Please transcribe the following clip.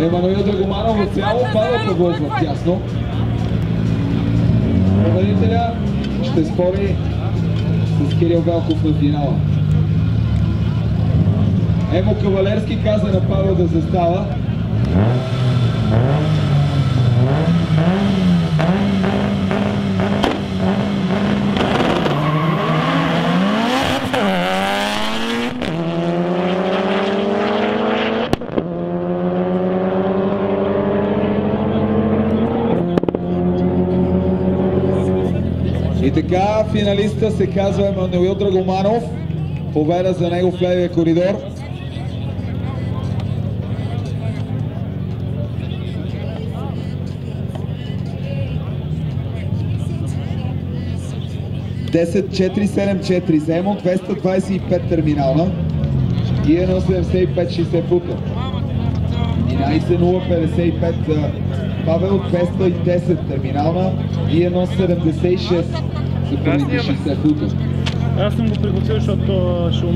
Емануил Драгоманов отцяло Павел Павлов в тясно. Победителя ще спори с Кирил Велков на финала. Емо Кавалерски каза на Павел да застава. И така, финалиста се казва Емануил Драгоманов. Победа за него в левия коридор. (10.474) за Емо, 225 терминална и 1.75-60 фута. 11.055 за Павел, 210 терминална и 1.76 за 60 фута. Аз съм го приготвил, защото ще